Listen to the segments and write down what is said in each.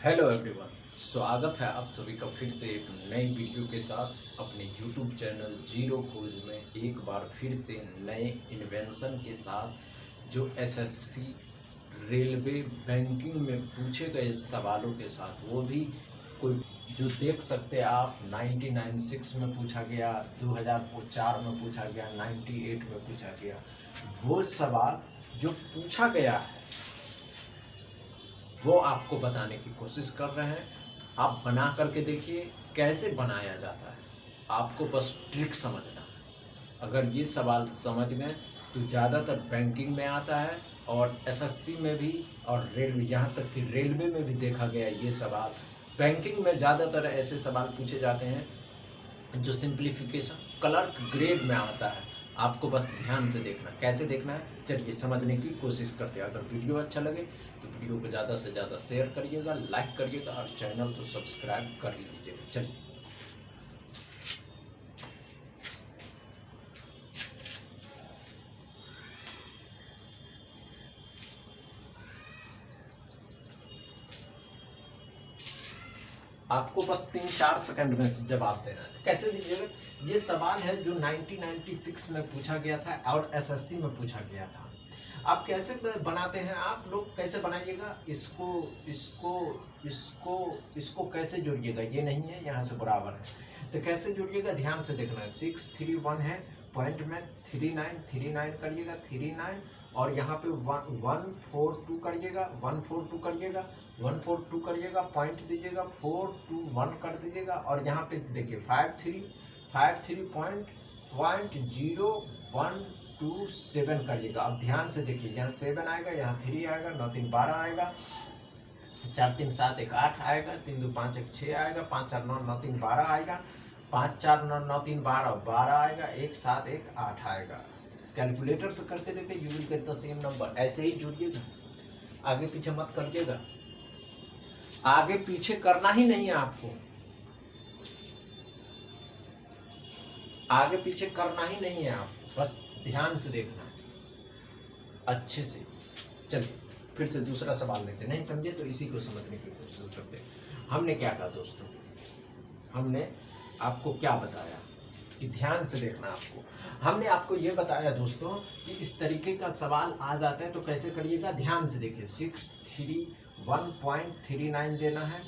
Hello everyone, स्वागत है आप सभी का फिर से एक नई वीडियो के साथ अपने यूट्यूब चैनल जीरो खोज में एक बार फिर से नए इन्वेंशन के साथ जो एसएससी रेलवे बैंकिंग में पूछे गए सवालों के साथ, वो भी कोई जो देख सकते हैं आप 1996 में पूछा गया, 2004 में पूछा गया, 98 में पूछा गया, वो सवाल जो पूछा गया है वो आपको बताने की कोशिश कर रहे हैं। आप बना करके देखिए कैसे बनाया जाता है, आपको बस ट्रिक समझना है। अगर ये सवाल समझ गए तो ज़्यादातर बैंकिंग में आता है और एसएससी में भी, और रेलवे, यहाँ तक कि रेलवे में भी देखा गया ये सवाल। बैंकिंग में ज़्यादातर ऐसे सवाल पूछे जाते हैं जो सिंप्लीफिकेशन क्लर्क ग्रेड में आता है। आपको बस ध्यान से देखना, कैसे देखना है चलिए समझने की कोशिश करते हैं। अगर वीडियो अच्छा लगे तो वीडियो को ज़्यादा से ज़्यादा शेयर करिएगा, लाइक करिएगा और चैनल तो सब्सक्राइब कर ही लीजिएगा। चलिए आपको बस 3-4 सेकंड में जवाब देना है। कैसे दीजिएगा? ये सवाल है जो 1996 में पूछा गया था और एसएससी में पूछा गया था। आप कैसे बनाते हैं, आप लोग कैसे बनाइएगा, इसको इसको इसको इसको कैसे जोड़िएगा, ये नहीं है यहाँ से बराबर है तो कैसे जोड़िएगा ध्यान से देखना है। 631 है, पॉइंट में 39 करिएगा, 39 और यहाँ पे 142 करिएगा, 142 करिएगा, 142 करिएगा, पॉइंट दीजिएगा, 421 कर दीजिएगा और यहाँ पे देखिए 53 पॉइंट 0127 करिएगा। अब ध्यान से देखिए, यहाँ 7 आएगा, यहाँ 3 आएगा, 9 3 12 आएगा, 4 3 7 1 8 आएगा, 3 2 5 1 6 आएगा, 5 4 9 9 3 12 आएगा, 5 4 9 9 3 12 आएगा, 1 7 1 8 आएगा। कैलकुलेटर से करके देखिए, you will get the same number. ऐसे ही जुड़िएगा, आगे पीछे मत करिएगा, आगे पीछे करना ही नहीं है आपको, आगे पीछे करना ही नहीं है आपको, बस ध्यान से देखना है अच्छे से। चलिए फिर से दूसरा सवाल लेते, नहीं समझे तो इसी को समझने की कोशिश करते हैं। हमने क्या कहा दोस्तों, हमने आपको क्या बताया कि ध्यान से देखना आपको। हमने आपको ये बताया दोस्तों कि इस तरीके का सवाल आ जाता है तो कैसे करिएगा, ध्यान से देखिए। 631.39 लेना है,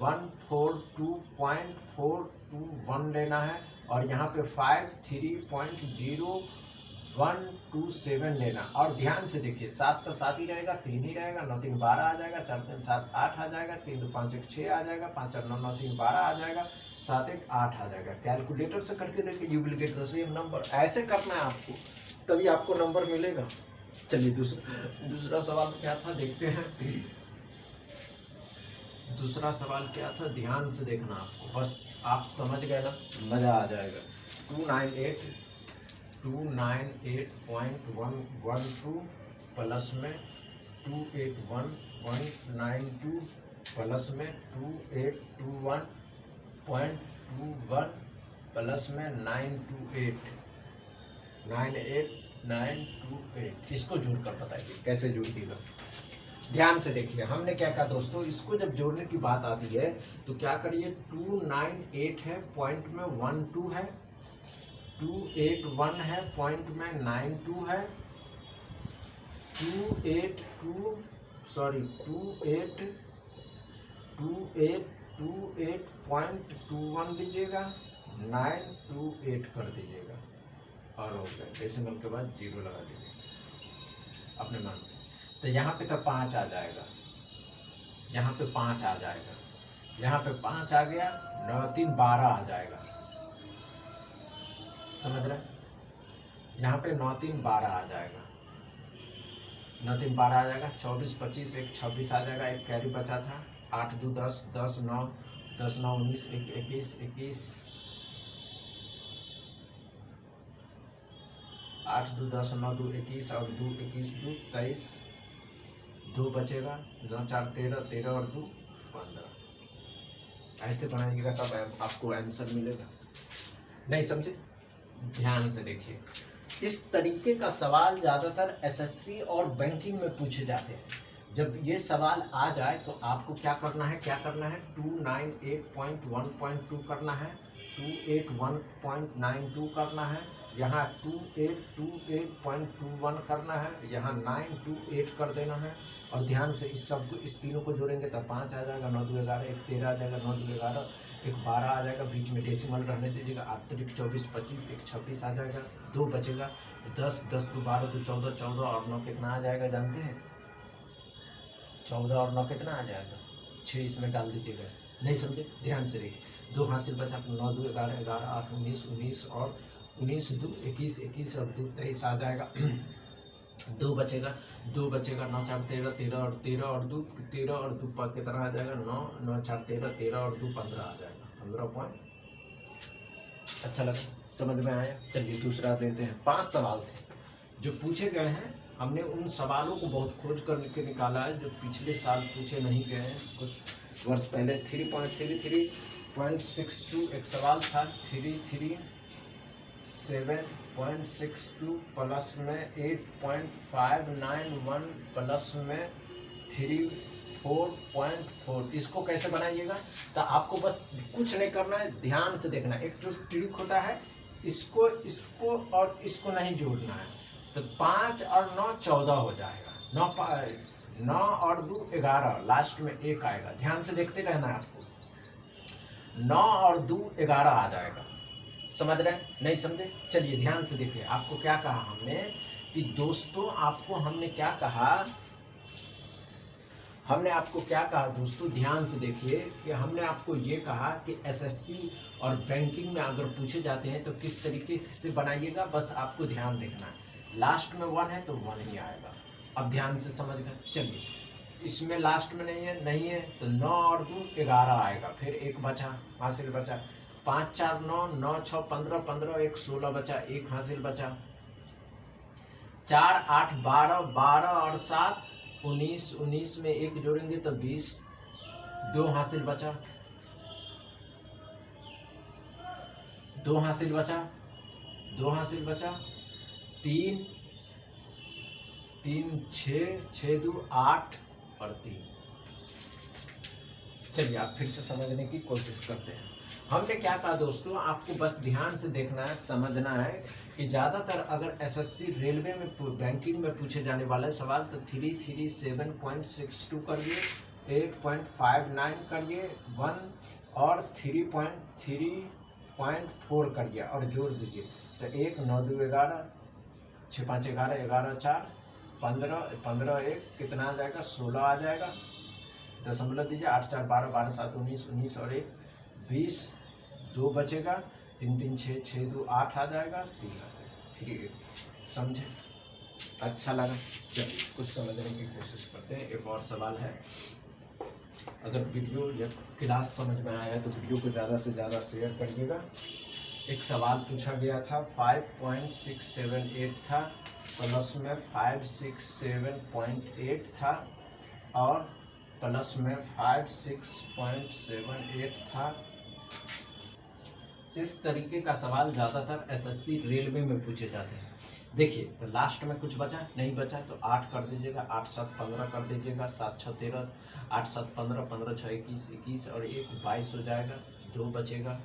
142.421 लेना है और यहाँ पे 53.0127 लेना। और ध्यान से देखिए, 7 तो 7 ही रहेगा, 3 ही रहेगा, 9 3 12 आ जाएगा, 4 3 7 8 आ जाएगा, 3 2 5 1 6 आ जाएगा, 5 4 9 9 3 12 आ जाएगा, 7 1 8 आ जाएगा। कैलकुलेटर से करके देखिए, you will get the same number. ऐसे करना है आपको, तभी आपको नंबर मिलेगा। चलिए दूसरा सवाल क्या था देखते हैं। दूसरा सवाल क्या था, ध्यान से देखना आपको, बस आप समझ गए ना, मजा आ जाएगा। 298.112 प्लस में 281.92 प्लस में 2821.21 प्लस में 928 इसको जोड़कर बताइए कैसे जोड़िएगा। ध्यान से देखिए, हमने क्या कहा दोस्तों, इसको जब जोड़ने की बात आती है तो क्या करिए, 298 है, पॉइंट में 12 है, 281 है, पॉइंट में 92 है, 28.21 लीजिएगा, 928 कर दीजिएगा और हो गया। डेसिमल के बाद 0 लगा दीजिएगा अपने मन से। तो यहाँ पे तो 5 आ जाएगा, यहाँ पे 5 आ जाएगा, यहाँ पे 5 आ गया, 9 3 12 आ जाएगा, समझ रहे? यहाँ पे 9 3 12 आ जाएगा, 9 3 12 आ जाएगा, 24 25 1 26 आ जाएगा, एक कैरी बचा था, 8 2 10 10 9 10 9 19 1 21 21 8 2 10 9 2 21 और 2 21 2 23 2 बचेगा, 9 4 13 13 और 2 15। ऐसे बनाइएगा तब आपको आंसर मिलेगा। नहीं समझे? ध्यान से देखिए, इस तरीके का सवाल ज़्यादातर एसएससी और बैंकिंग में पूछे जाते हैं। जब ये सवाल आ जाए तो आपको क्या करना है, 298.1.2 करना है, 281.92 करना है, यहाँ 2828.21 करना है, यहाँ 928 कर देना है। और ध्यान से इस सब को, इस तीनों को जोड़ेंगे तब 5 आ जाएगा, 9 2 11, एक 13 आ जाएगा, 9 2 11, एक 12 आ जाएगा, बीच में डेसिमल रहने दीजिएगा, 8 3 24 25, एक 26 आ जाएगा, 2 बचेगा, 10 10 2 12 2 14, 14 और 9 कितना आ जाएगा जानते हैं? 14 और 9 कितना आ जाएगा? 6 इसमें डाल दीजिएगा। नहीं समझे? ध्यान से देखिए, 2 हासिल बचा, 9 2 11 11 8 19 19 और 19 2 21 21 और 2 23 आ जाएगा। 2 बचेगा, 9 4 13 13 और 13 और 2 13 और 2 कितना आ जाएगा? 9 9 4 13 13 और 2 15 आ जाएगा, 15 पॉइंट। अच्छा लगा, समझ में आया? चलिए दूसरा देते हैं। 5 सवाल थे जो पूछे गए हैं, हमने उन सवालों को बहुत खोज करके निकाला है जो पिछले साल पूछे नहीं गए हैं, कुछ वर्ष पहले। 3.33.62 एक सवाल था, 337.62 प्लस में 8.591 प्लस में 34.4। इसको कैसे बनाइएगा? तो आपको बस कुछ नहीं करना है, ध्यान से देखना। एक ट्रिक होता है, इसको इसको और इसको नहीं जोड़ना है, तो 5 और 9 14 हो जाएगा, 9 और 2 11, लास्ट में 1 आएगा। ध्यान से देखते रहना है आपको, 9 और 2 11 आ जाएगा। समझ रहे? नहीं समझे? चलिए ध्यान से देखिए, आपको क्या कहा हमने कि दोस्तों, आपको हमने क्या कहा, हमने आपको क्या कहा दोस्तों, ध्यान से देखिए कि हमने आपको ये कहा कि एसएससी और बैंकिंग में अगर पूछे जाते हैं तो किस तरीके से बनाइएगा, बस आपको ध्यान देखना है। लास्ट में 1 है तो 1 ही आएगा। अब ध्यान से समझ गए? चलिए, इसमें लास्ट में नहीं है तो 9 और 2 11 आएगा, फिर 1 बचा, हासिल बचा, 5 4 9 9 6 15 15 1 16 बचा, 1 हासिल बचा, 4 8 12 12 और 7 19 19 में 1 जोड़ेंगे तो 20, 2 हासिल बचा, 2 हासिल बचा, 2 हासिल बचा, 3 3 6 6 2 8 और 3। चलिए आप फिर से समझने की कोशिश करते हैं। हमने क्या कहा दोस्तों, आपको बस ध्यान से देखना है, समझना है कि ज़्यादातर अगर एसएससी रेलवे में बैंकिंग में पूछे जाने वाले सवाल तो 337.62 करिए, 8.59 करिए, 1 और 3.4 करिए और जोड़ दीजिए तो 1 9 2 11 6 5 11 11 4 15 15 1 कितना आ जाएगा? 16 आ जाएगा। दशमलव दीजिए, 8 4 12 12 7 19 19 और 1 20, 2 बचेगा, 3 3 6 6 2 8 आ जाएगा, 3 आ जाएगा, 3 8। समझे? अच्छा लगा? चलिए कुछ समझने की कोशिश करते हैं। एक और सवाल है, अगर वीडियो या क्लास समझ में आया तो वीडियो को ज़्यादा से ज़्यादा शेयर करिएगा। एक सवाल पूछा गया था, 5.678 था, प्लस में 567.8 था और प्लस में 56.78 था। इस तरीके का सवाल ज़्यादातर एसएससी रेलवे में पूछे जाते हैं। देखिए, तो लास्ट में कुछ बचा नहीं बचा तो 8 कर दीजिएगा, 8 7 15 कर दीजिएगा, 7 6 13, 8 7 15 15 6 21 21 और 1 22 हो जाएगा, 2 बचेगा,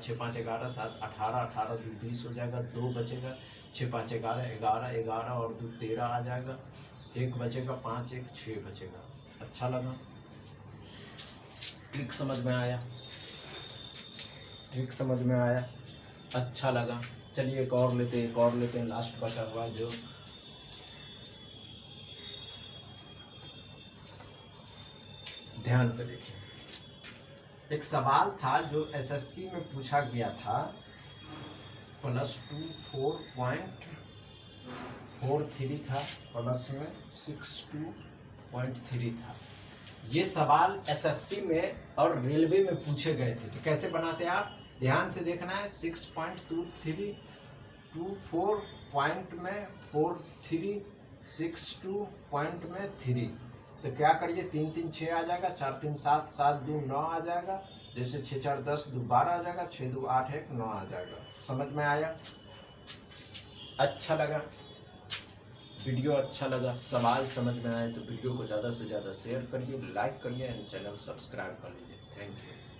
6 5 11 7 18 18 2 20 हो जाएगा, 2 बचेगा, 6 5 11 11 11 और 2 13 आ जाएगा, 1 बचेगा, 5 1 6 बचेगा। अच्छा लगा? ट्रिक समझ में आया? ट्रिक समझ में आया? अच्छा लगा? चलिए एक और लेते हैं, लास्ट बचा हुआ जो ध्यान से देखिए। एक सवाल था जो एसएससी में पूछा गया था, +2 4.43 था, प्लस में 62.3 था। ये सवाल एसएससी में और रेलवे में पूछे गए थे। तो कैसे बनाते हैं आप? ध्यान से देखना है। 6.23 24 पॉइंट में 43 62 पॉइंट में 3। तो क्या करिए, 3 3 6 आ जाएगा, 4 3 7 7 2 9 आ जाएगा, जैसे 6 4 10 2 12 आ जाएगा, 6 2 8 1 9 आ जाएगा। समझ में आया? अच्छा लगा? वीडियो अच्छा लगा, सवाल समझ में आए तो वीडियो को ज़्यादा से ज़्यादा शेयर करिए, लाइक करिए एंड चैनल सब्सक्राइब कर लीजिए। Thank you.